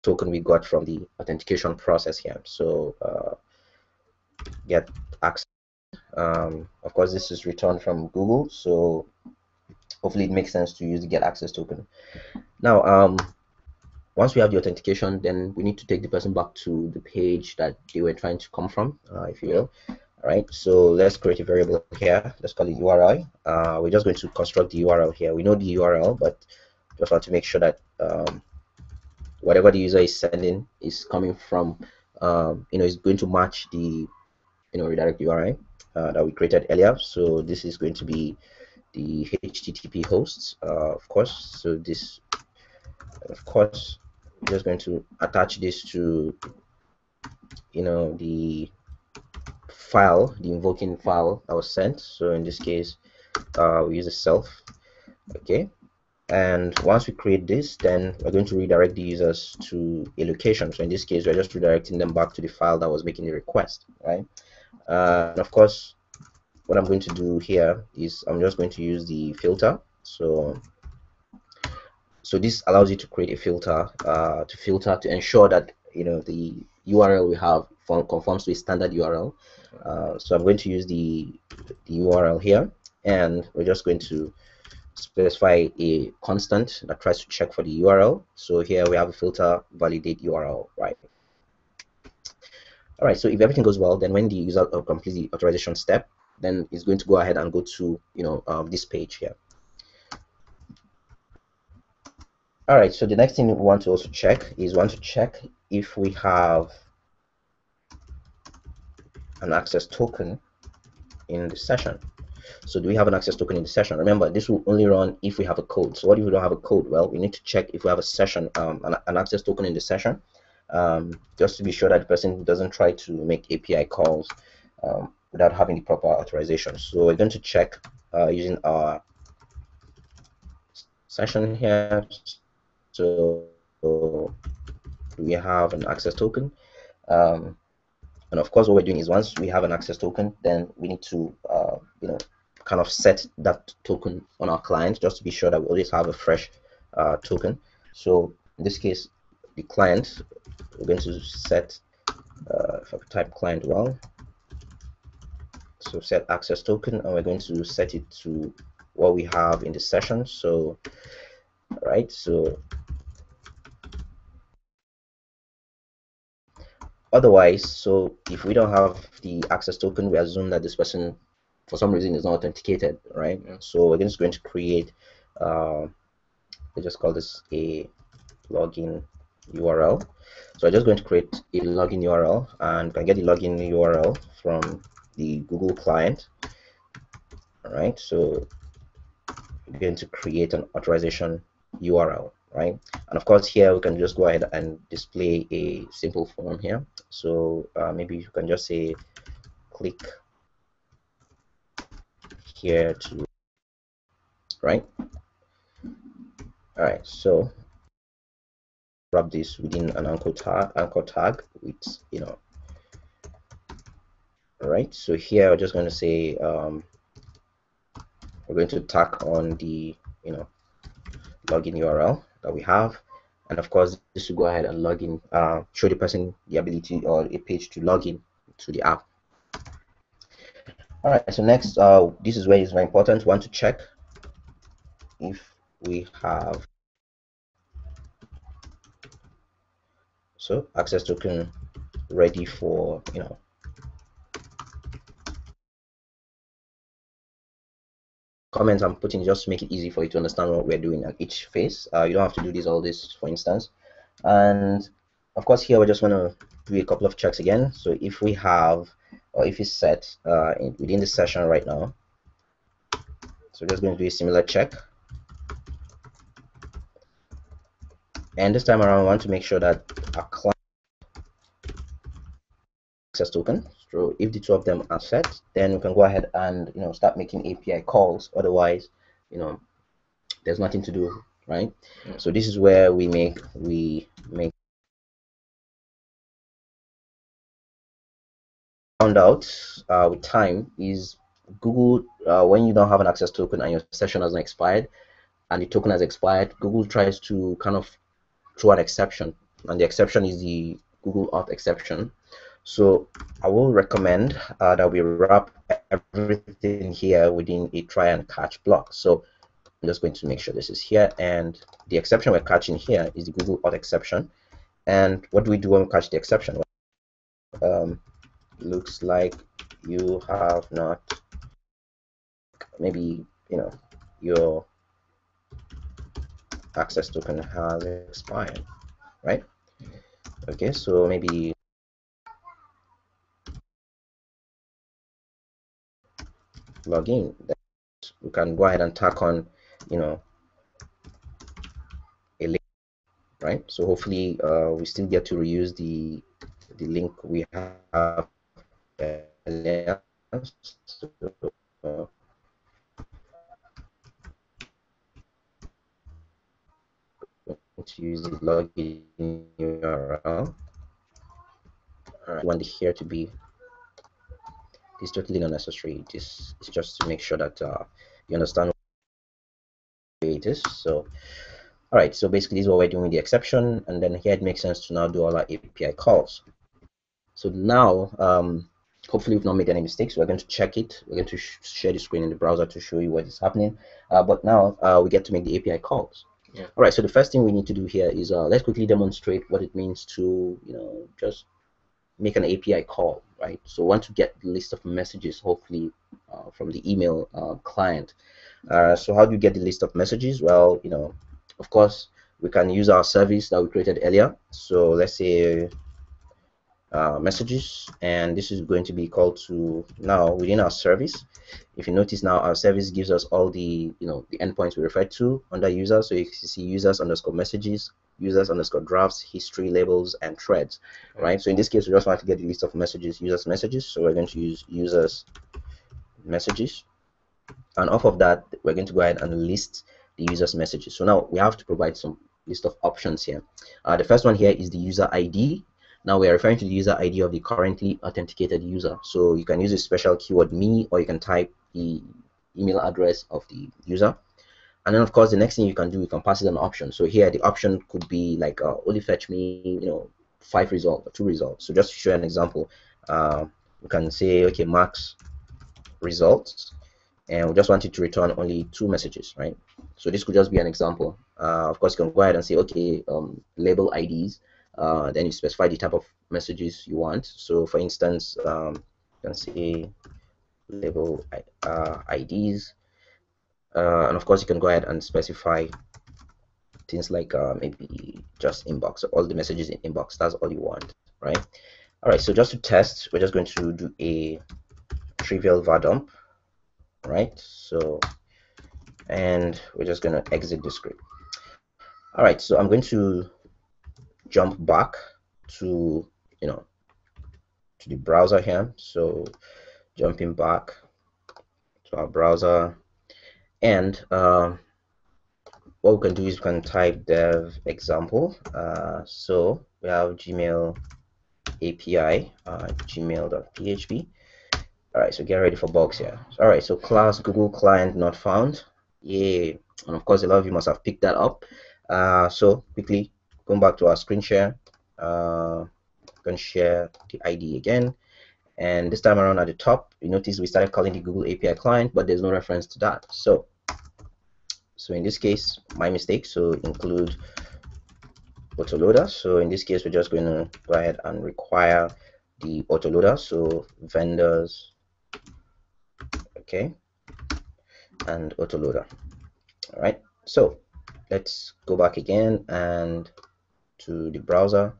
token we got from the authentication process here. So get access, of course this is returned from Google, so hopefully it makes sense to use the get access token. Now once we have the authentication, then we need to take the person back to the page that they were trying to come from, if you will. All right, so let's create a variable here. Let's call it URL. We're just going to construct the URL here. We know the URL, but just want to make sure that whatever the user is sending is coming from, is going to match the, redirect URI that we created earlier. So this is going to be the HTTP hosts, of course. So this, of course, we're just going to attach this to, the file, the invoking file that was sent. So in this case, we use a self. Okay. And once we create this, then we're going to redirect the users to a location. So in this case, we're just redirecting them back to the file that was making the request, right? And of course, what I'm going to do here is I'm just going to use the filter. So this allows you to create a filter to ensure that the URL we have conforms to a standard URL. So I'm going to use the URL here, and we're just going to specify a constant that tries to check for the URL. So here we have a filter validate URL, right? All right, so if everything goes well, then when the user completes the authorization step, then it's going to go ahead and go to this page here. All right, so the next thing we want to also check is if we have an access token in the session. So do we have an access token in the session? Remember, this will only run if we have a code. So what if we don't have a code? Well, we need to check if we have a session, an access token in the session, just to be sure that the person doesn't try to make API calls without having the proper authorization. So we're going to check using our session here. So we have an access token. And of course, what we're doing is once we have an access token, then we need to, kind of set that token on our client just to be sure that we always have a fresh token. So in this case, the client, we're going to set, if I could type client well, so set access token, and we're going to set it to what we have in the session. So, all right, so otherwise, so if we don't have the access token, we assume that this person for some reason is not authenticated, right? So we're just going to create let's just call this a login URL. So I'm just going to create a login URL, and I can get the login URL from the Google client. All right, so we're going to create an authorization URL, right? And of course here we can just go ahead and display a simple form here. So maybe you can just say click here to, right? All right, so wrap this within an anchor tag with, all right, so here we're just going to say we're going to tack on the login URL that we have, and of course this will go ahead and log in, show the person the ability or a page to log in to the app. All right, so next, this is where it's very important. We want to check if we have access token ready for comments I'm putting just to make it easy for you to understand what we're doing at each phase. You don't have to do all this, for instance. And of course, here we just want to do a couple of checks again. So if we have, or if it's set within the session right now, so we're just going to do a similar check. And this time around, we want to make sure that our client access token. So if the two of them are set, then we can go ahead and start making API calls. Otherwise, there's nothing to do, right? Yeah. So this is where we make found out with time is Google, when you don't have an access token and your session hasn't expired and the token has expired, Google tries to kind of throw an exception, and the exception is the Google auth exception. So I will recommend that we wrap everything here within a try and catch block. So I'm just going to make sure this is here, and the exception we're catching here is the Google auth exception. And what do we do when we catch the exception? Looks like you have not, maybe your access token has expired, right? Okay, so maybe login. We can go ahead and tack on a link, right? So hopefully we still get to reuse the link we have earlier. So, to use the login URL. All right, I want here to be, it's totally unnecessary. This is just to make sure that you understand what it is. So all right, so basically this is what we're doing with the exception, and then here it makes sense to now do all our API calls. So now hopefully we've not made any mistakes. We're going to check it. We're going to share the screen in the browser to show you what is happening, but now we get to make the API calls. Yeah. All right, so the first thing we need to do here is let's quickly demonstrate what it means to just make an API call, right? So we want to get the list of messages, hopefully from the email client. So how do you get the list of messages? Well, of course, we can use our service that we created earlier. So let's say messages, and this is going to be called to now within our service. If you notice now, our service gives us all the the endpoints we refer to under users. So you can see users underscore messages, users underscore drafts, history, labels, and threads, right? So in this case, we just want to get the list of messages, users messages. So we're going to use users messages, and off of that, we're going to go ahead and list the users messages. So now we have to provide some list of options here. The first one here is the user ID. Now we are referring to the user ID of the currently authenticated user. So you can use a special keyword me, or you can type the email address of the user. And then of course the next thing you can do, you can pass it an option. So here the option could be like only fetch me 5 results or 2 results. So just to show an example, we can say okay, max results, and we just want it to return only 2 messages, right? So this could just be an example. Of course, you can go ahead and say, okay, label IDs. Then you specify the type of messages you want. So for instance, you can say label IDs. And of course, you can go ahead and specify things like maybe just inbox, all the messages in inbox. That's all you want, right? All right, so just to test, we're just going to do a trivial var dump, right? So, and we're just going to exit the script. All right, so I'm going to jump back to to the browser here. So jumping back to our browser, and what we can do is we can type dev example. So we have Gmail API, gmail.php. All right, so get ready for bugs here. All right, so class Google client not found. Yay. And of course a lot of you must have picked that up. So quickly going back to our screen share, going to share the ID again, And this time around at the top, you notice we started calling the Google API client, but there's no reference to that. So in this case, my mistake. So include autoloader. So in this case, we're just going to go ahead and require the autoloader. So vendors, okay, and autoloader. All right. So let's go back again and to the browser.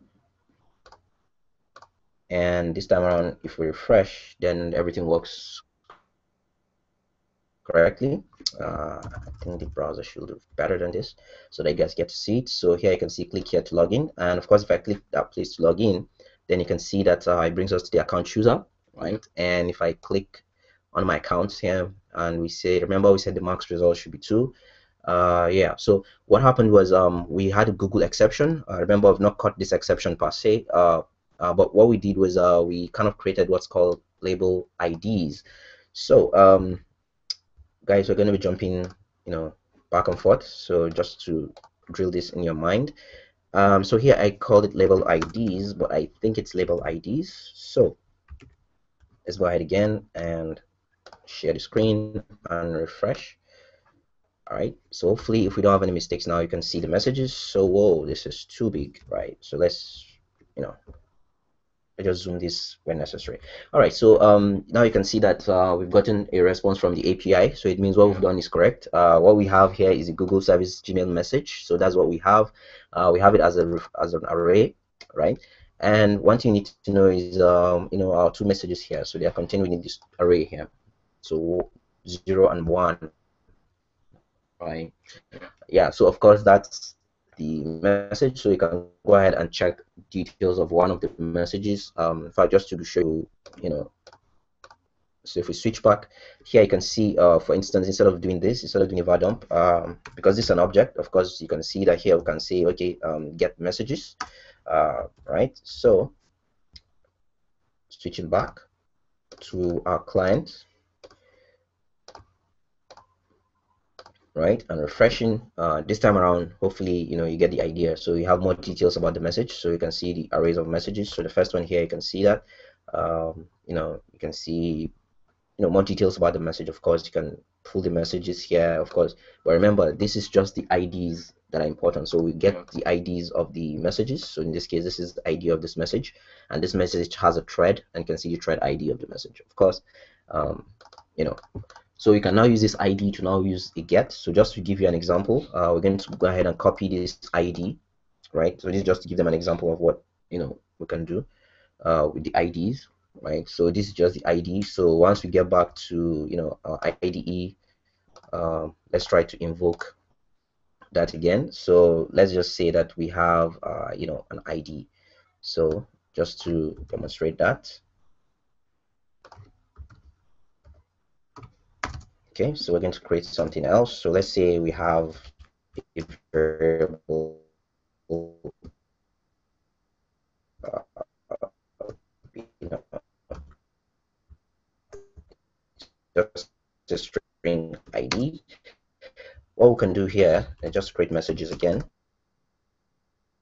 And this time around, if we refresh, then everything works correctly. I think the browser should do better than this so that you guys get to see it. So here you can see click here to log in, and of course if I click that place to log in, then you can see that it brings us to the account chooser, right? And if I click on my accounts here and we say, remember we said the max result should be 2. Yeah, so what happened was we had a Google exception. Remember, I've not caught this exception per se, but what we did was we kind of created what's called label IDs. So guys, we're going to be jumping, back and forth. So just to drill this in your mind. So here I called it label IDs, but I think it's label IDs. So let's go ahead again and share the screen and refresh. All right, so hopefully if we don't have any mistakes now, you can see the messages. So whoa, this is too big, right? So let's, I just zoom this when necessary. All right, so now you can see that we've gotten a response from the API. So it means what we've done is correct. What we have here is a Google Service Gmail message. So that's what we have. We have it as an array, right? And one thing you need to know is our 2 messages here. So they are contained within this array here. So 0 and 1, right? Yeah, so of course that's the message. So you can go ahead and check details of one of the messages. In fact, just to show you, so if we switch back here, you can see for instance, instead of doing a var dump, because this is an object, of course you can see that here we can say, okay, get messages, right? So switching back to our client, right, and refreshing, this time around, hopefully you get the idea. So you have more details about the message, so you can see the arrays of messages. So the first one here, you can see that you can see more details about the message. Of course you can pull the messages here, of course, but remember this is just the IDs that are important. So we get the IDs of the messages. So in this case, this is the ID of this message, and this message has a thread, and you can see the thread ID of the message, of course. So you can now use this ID to now use a get. So just to give you an example, we're going to go ahead and copy this ID, right? So this is just to give them an example of what we can do with the IDs, right? So this is just the ID. So once we get back to our IDE, let's try to invoke that again. So let's just say that we have an ID. So just to demonstrate that, okay, so we're going to create something else. So let's say we have a variable just a string ID. What we can do here is just create messages again,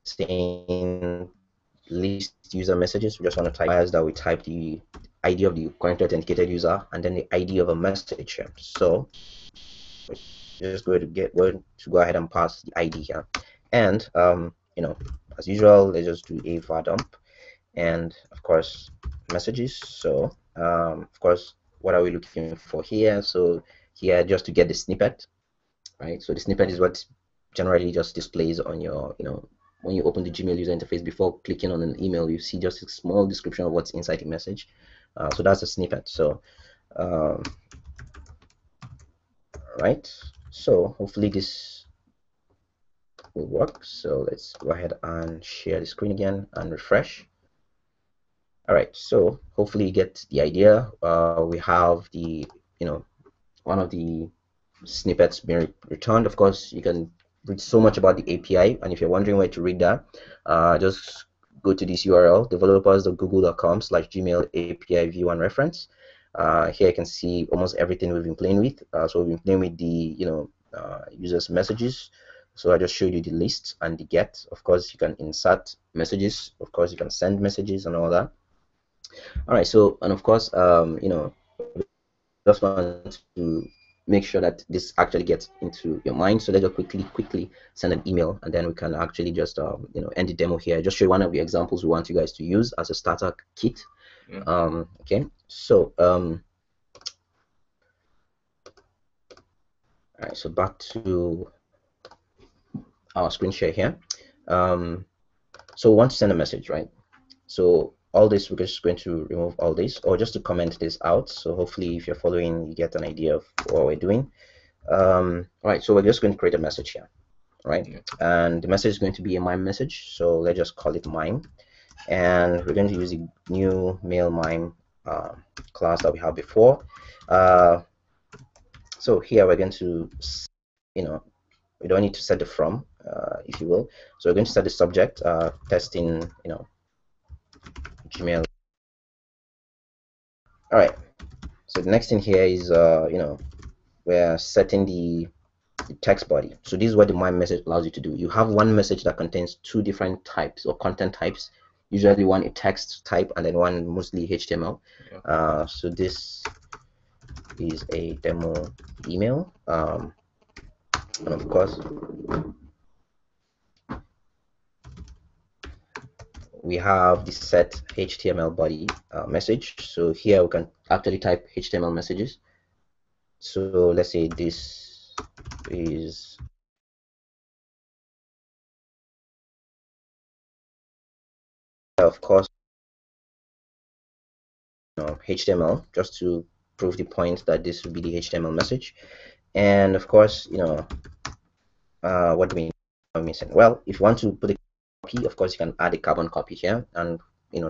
saying list user messages. We just want to type as that we type the ID of the currently authenticated user and then the ID of a message here. So we're just going to go ahead and pass the ID here, and as usual, let's just do a var dump, and of course messages. So of course, what are we looking for here? So here, just to get the snippet, right? So the snippet is what generally just displays on your when you open the Gmail user interface. Before clicking on an email, you see just a small description of what's inside the message. So that's a snippet. So right, so hopefully this will work. So let's go ahead and share the screen again and refresh. All right, so hopefully you get the idea. We have the one of the snippets being returned. Of course, you can read so much about the API, and if you're wondering where to read that, just go to this URL, developers.google.com/gmail API view and reference. Here you can see almost everything we've been playing with. So we've been playing with the users messages. So I just showed you the list and the get. Of course, you can insert messages. Of course, you can send messages and all that. All right, so and of course, just want to make sure that this actually gets into your mind. So let's just quickly send an email, and then we can actually just end the demo here. Just show you one of the examples we want you guys to use as a starter kit. Okay, so all right, so back to our screen share here. So we want to send a message, right? So all this, we're just going to remove all this, or just to comment this out. So hopefully if you're following, you get an idea of what we're doing. All right, so we're just going to create a message here, right? And the message is going to be a MIME message. So let's just call it MIME. And we're going to use a new mail MIME class that we had before. So here we're going to, we don't need to set the from, if you will. So we're going to set the subject, testing, Gmail. All right. So the next thing here is, we're setting the text body. So this is what the MIME message allows you to do. You have one message that contains two different types or content types, usually one a text type and then one mostly HTML. So this is a demo email, and of course we have the set HTML body message. So here we can actually type HTML messages. So let's say this is, of course, HTML, just to prove the point that this would be the HTML message. And of course, what do we missing? Well, if you want to put a copy, of course, you can add a carbon copy here and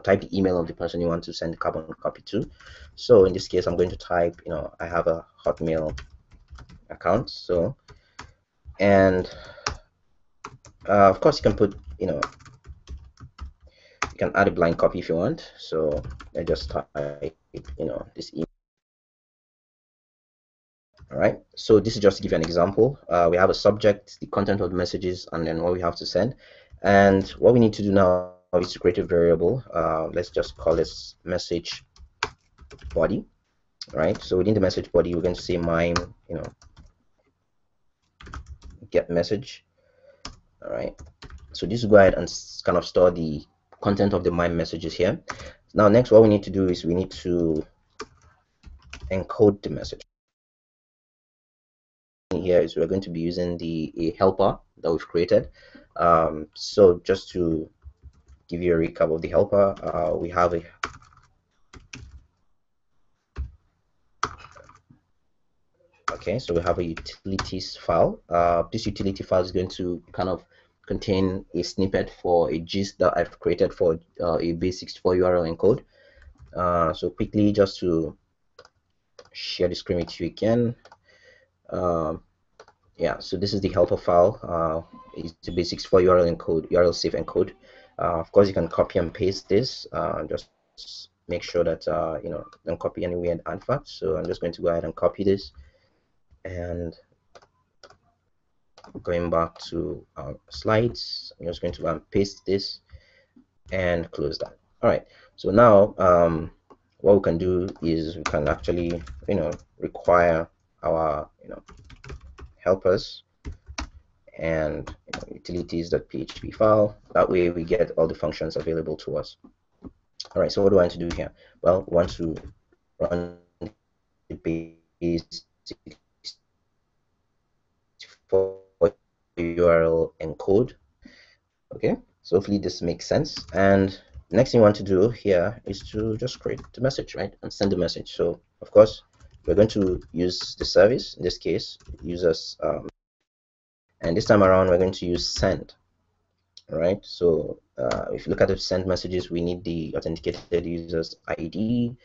type the email of the person you want to send the carbon copy to. So in this case, I'm going to type, I have a Hotmail account. So, and of course, you can put, you can add a blind copy if you want. So I just type, this email. All right, so this is just to give you an example. We have a subject, the content of the messages, and then what we have to send. And what we need to do now is to create a variable. Let's just call this message body. All right, so within the message body, we're going to say MIME, get message. All right, so this will go ahead and kind of store the content of the MIME messages here. Now, next, what we need to do is we need to encode the message. Here is we're going to be using a helper that we've created. So just to give you a recap of the helper, we have a so we have a utilities file. This utility file is going to kind of contain a snippet for a gist that I've created for a base64 URL encode. So quickly, just to share the screen with you again. Yeah, so this is the helper file. It's a base64 URL encode, URL safe encode. Of course, you can copy and paste this. Just make sure that don't copy any weird artifacts. So I'm just going to go ahead and copy this, and going back to our slides, I'm just going to paste this and close that. All right, so now what we can do is we can actually require our helpers and utilities.php file. That way we get all the functions available to us. All right, so what do I want to do here? Well, we want to run the base for URL encode. Okay, so hopefully this makes sense. And next thing you want to do here is to just create the message, right, and send the message. So of course we're going to use the service, in this case users, and this time around we're going to use send. All right, so if you look at the send messages, we need the authenticated user's ID,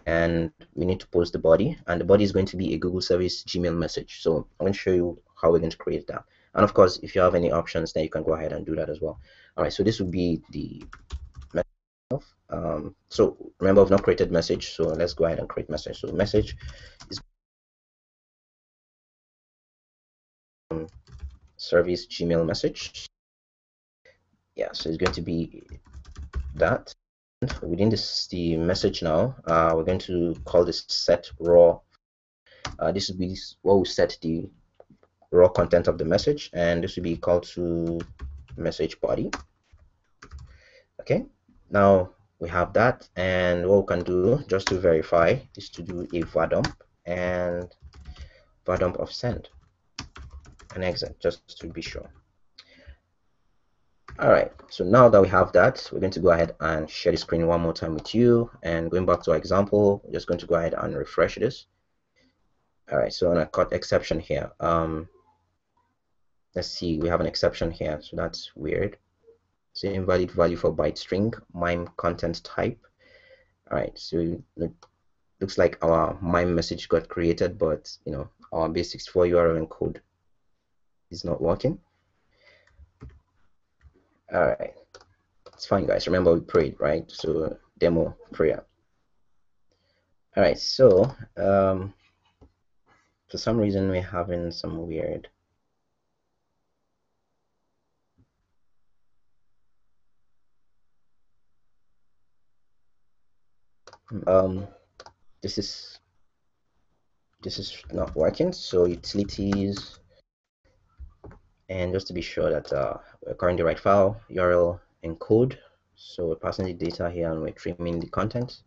and we need to post the body, and the body is going to be a Google service Gmail message. So I'm going to show you how we're going to create that. And of course, if you have any options, then you can go ahead and do that as well. All right, so this would be the message. So remember, I've not created message, so let's go ahead and create message. So message is service Gmail message. Yeah, so it's going to be that. within the message now, we're going to call this set raw. This will be what we set the raw content of the message, and this will be equal to message body. Okay, now we have that, and what we can do just to verify is to do a var dump and var dump of send and exit, just to be sure. All right, so now that we have that, we're going to go ahead and share the screen one more time with you, and going back to our example, we're just going to go ahead and refresh this. All right, so on a cut exception here, let's see, we have an exception here, so that's weird. So invalid value for byte string mime content type. All right, so it looks like our mime message got created, but our base64 URL encode is not working. All right, it's fine, guys. Remember we prayed, right? So demo prayer. All right, so for some reason we're having some weird this is not working. So utilities, and just to be sure that we're currently the right file, URL encode. So we're passing the data here and we're trimming the content.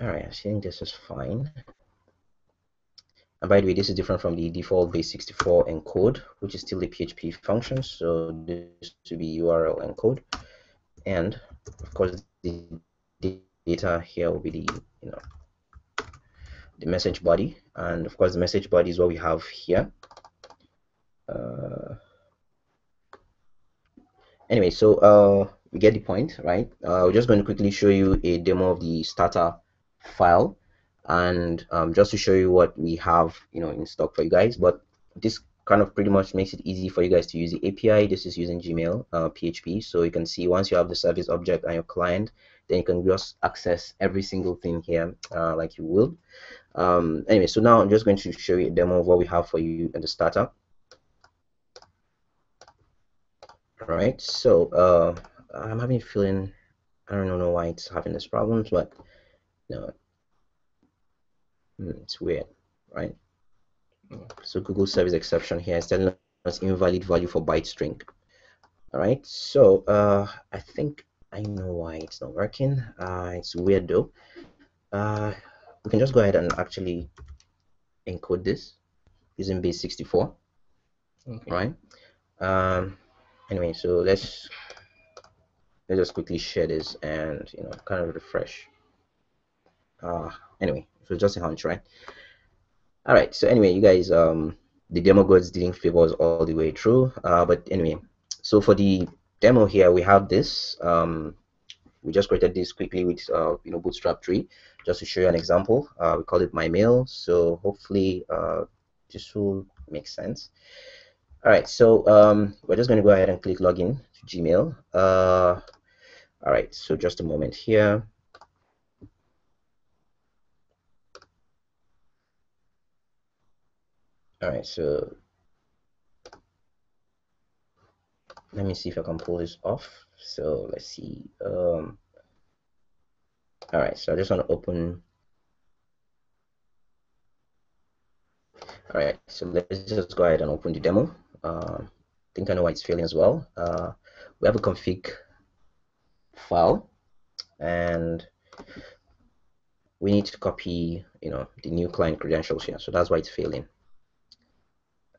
All right, I think this is fine. And by the way, this is different from the default base64 encode, which is still a PHP function. So this should be URL encode, and of course the data here will be the message body, and of course the message body is what we have here. Anyway, so we get the point, right? We're just going to quickly show you a demo of the starter file, and just to show you what we have in stock for you guys. But this kind of pretty much makes it easy for you guys to use the API. This is using Gmail PHP, so you can see once you have the service object and your client, then you can just access every single thing here like you would. Anyway, so now I'm just going to show you a demo of what we have for you at the startup. All right, so I'm having a feeling, I don't know why it's having this problems, but no, it's weird, right? So Google service exception here is telling us invalid value for byte string. All right, so I think I know why it's not working. It's weird though. We can just go ahead and actually encode this using base64. Okay. Right. Anyway, so let's just quickly share this and kind of refresh. Anyway, so just a hunch, right? All right, so anyway, you guys, the demo gods didn't favor us all the way through, but anyway, so for the demo here we have this. We just created this quickly with Bootstrap 3 just to show you an example. We call it my mail, so hopefully this will make sense. All right, so we're just going to go ahead and click login to Gmail. All right, so just a moment here. All right, so let me see if I can pull this off. So let's see. All right, so I just want to open. All right, so let's just go ahead and open the demo. I think I know why it's failing as well. We have a config file, and we need to copy, the new client credentials here. So that's why it's failing.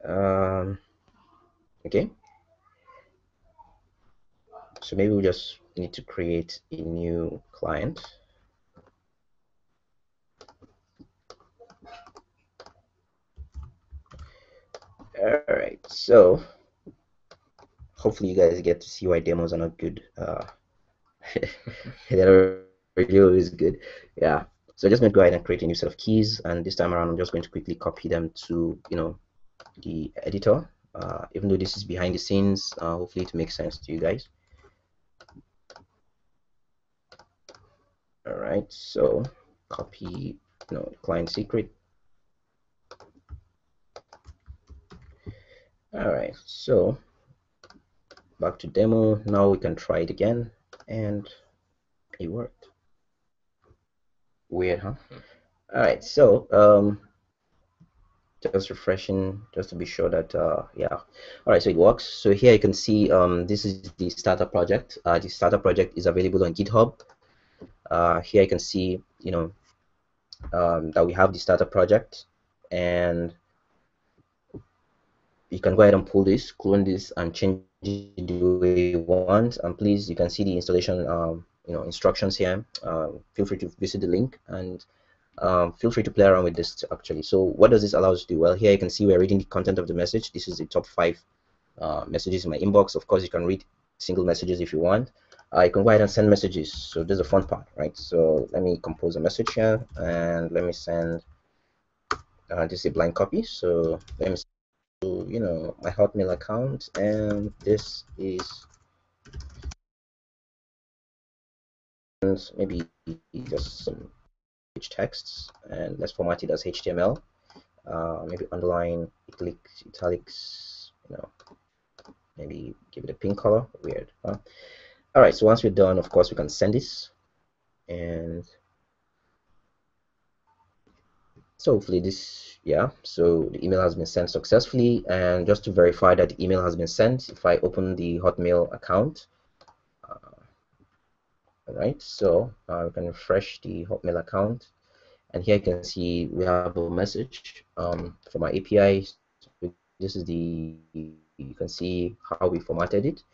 Okay. So maybe we just need to create a new client. All right, so hopefully you guys get to see why demos are not good. They're really always good. Yeah. So just going to go ahead and create a new set of keys, and this time around I'm just going to quickly copy them to the editor. Even though this is behind the scenes, hopefully it makes sense to you guys. All right, so copy client secret. All right, so back to demo. Now we can try it again, and It worked. Weird, huh? Hmm. All right, so just refreshing just to be sure that yeah. All right, so it works. So here you can see this is the starter project. The starter project is available on GitHub. Here you can see, you know, that we have the starter project, and you can go ahead and pull this, clone this, and change it the way you want. And please, you can see the installation instructions here. Feel free to visit the link, and feel free to play around with this actually. So what does this allow us to do? Well, here you can see we're reading the content of the message. This is the top 5 messages in my inbox. Of course, you can read single messages if you want. You can go ahead and send messages. So this is the fun part, right? So let me compose a message here, and let me send this is a blind copy. So let me send to my Hotmail account, and this is maybe just some page texts, and let's format it as HTML. Maybe underline, italics, maybe give it a pink color. Weird, huh? All right, so once we're done, of course, we can send this, and so hopefully this, yeah, so the email has been sent successfully. And just to verify that the email has been sent, if I open the Hotmail account, all right, so we can refresh the Hotmail account, and here you can see we have a message from our API. So this is you can see how we formatted it,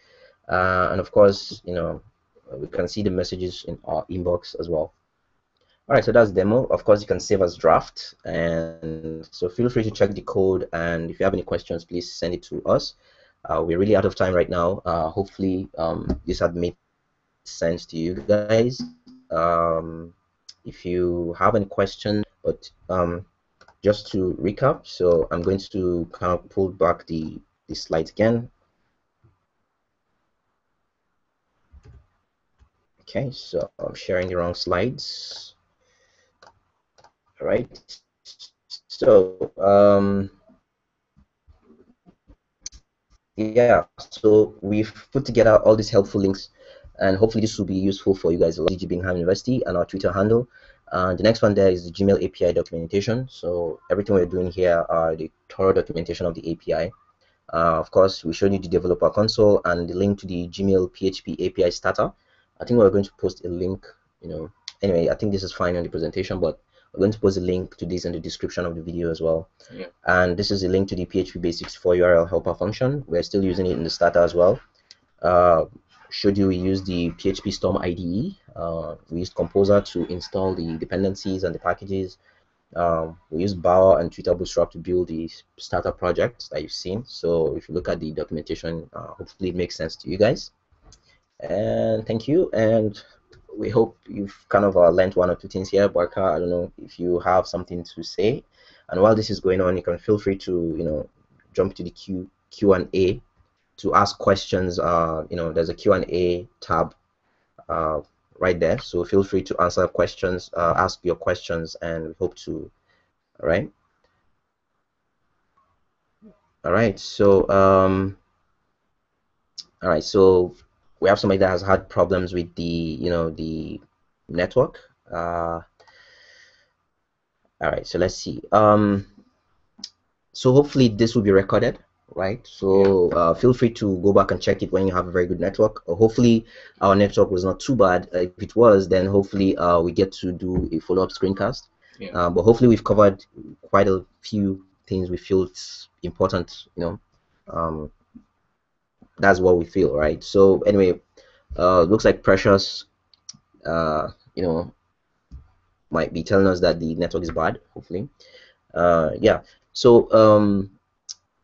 and of course, we can see the messages in our inbox as well. All right, so that's demo. Of course, you can save as draft, and so feel free to check the code, and if you have any questions, please send it to us. We're really out of time right now. Hopefully this had made sense to you guys. If you have any questions, but just to recap, so I'm going to kind of pull back the slides again. Okay, so I'm sharing the wrong slides. All right, so yeah, so we've put together all these helpful links, and hopefully this will be useful for you guys. GDG Bingham University and our Twitter handle. The next one there is the Gmail API documentation. So everything we're doing here are the thorough documentation of the API. Of course, we showed you the developer console and the link to the Gmail PHP API starter. I think we're going to post a link, anyway, I think this is fine on the presentation, but we're going to post a link to this in the description of the video as well. Yeah. And this is a link to the PHP basics for URL helper function. We're still using it in the starter as well. Showed you we use the PHP Storm IDE. We used Composer to install the dependencies and the packages. We use Bower and Twitter Bootstrap to build the starter project that you've seen. So if you look at the documentation, hopefully it makes sense to you guys. And thank you. And we hope you've kind of learned one or two things here. Barka, I don't know if you have something to say. And while this is going on, you can feel free to jump to the Q&A to ask questions. There's a Q&A tab right there, so feel free to answer questions, ask your questions, and we hope to. All right. All right, so we have somebody that has had problems with the network. All right, so let's see. So hopefully this will be recorded, right? So feel free to go back and check it when you have a very good network. Hopefully our network was not too bad. If it was, then hopefully we get to do a follow-up screencast. Yeah. But hopefully we've covered quite a few things we feel it's important. That's what we feel, right? So anyway, looks like Precious, uh, you know, might be telling us that the network is bad. Hopefully, yeah. So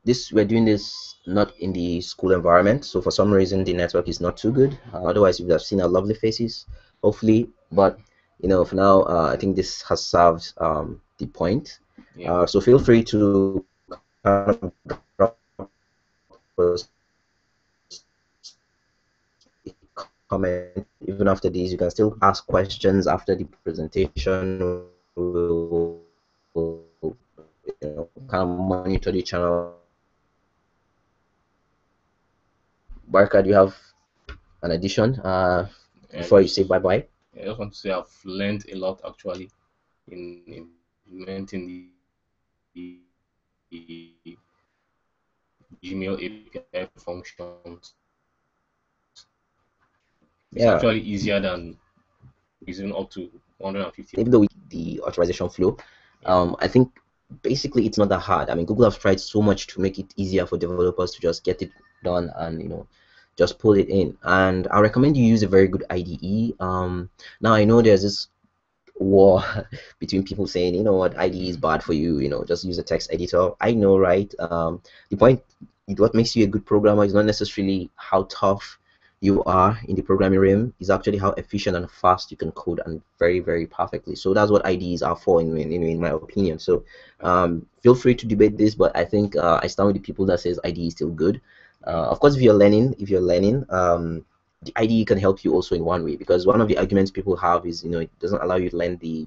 this we're doing this not in the school environment, so for some reason the network is not too good. Otherwise you would have seen our lovely faces, hopefully. But for now, I think this has served the point. Yeah. So feel free to kind of drop us a comment even after these. You can still ask questions after the presentation. We'll kind of monitor the channel. Barka, do you have an addition And before you say just bye bye? I just want to say I've learned a lot actually in implementing the Gmail API functions. It's Yeah, actually easier than using up to 150. even though the authorization flow, Yeah. I think basically it's not that hard. I mean, Google have tried so much to make it easier for developers to just get it done and just pull it in. And I recommend you use a very good IDE. Now I know there's this war between people saying, you know what, IDE is bad for you, just use a text editor. I know, right? The point, what makes you a good programmer is not necessarily how tough you are in the programming realm, is actually how efficient and fast you can code, and very, very perfectly. So that's what IDEs are for, in my opinion. So feel free to debate this, but I think I stand with the people that says IDE is still good. Of course, if you're learning, the IDE can help you also in one way, because one of the arguments people have is, it doesn't allow you to learn the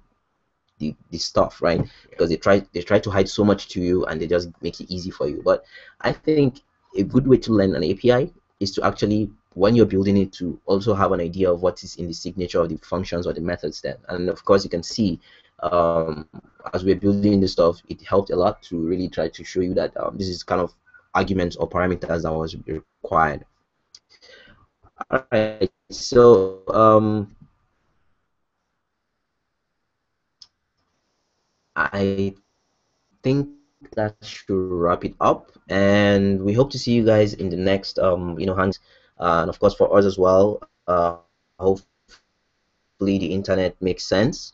stuff, right? Yeah. Because they try to hide so much to you, and they just make it easy for you. But I think a good way to learn an API is to actually, when you're building it, to also have an idea of what is in the signature of the functions or the methods then. And of course, you can see, um, as we're building this stuff, it helped a lot to really try to show you that this is kind of arguments or parameters that was required. All right, so I think that should wrap it up, and we hope to see you guys in the next Hangouts, and of course for us as well. Hopefully the internet makes sense.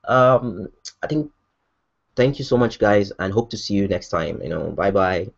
I think, thank you so much, guys, and hope to see you next time. Bye bye.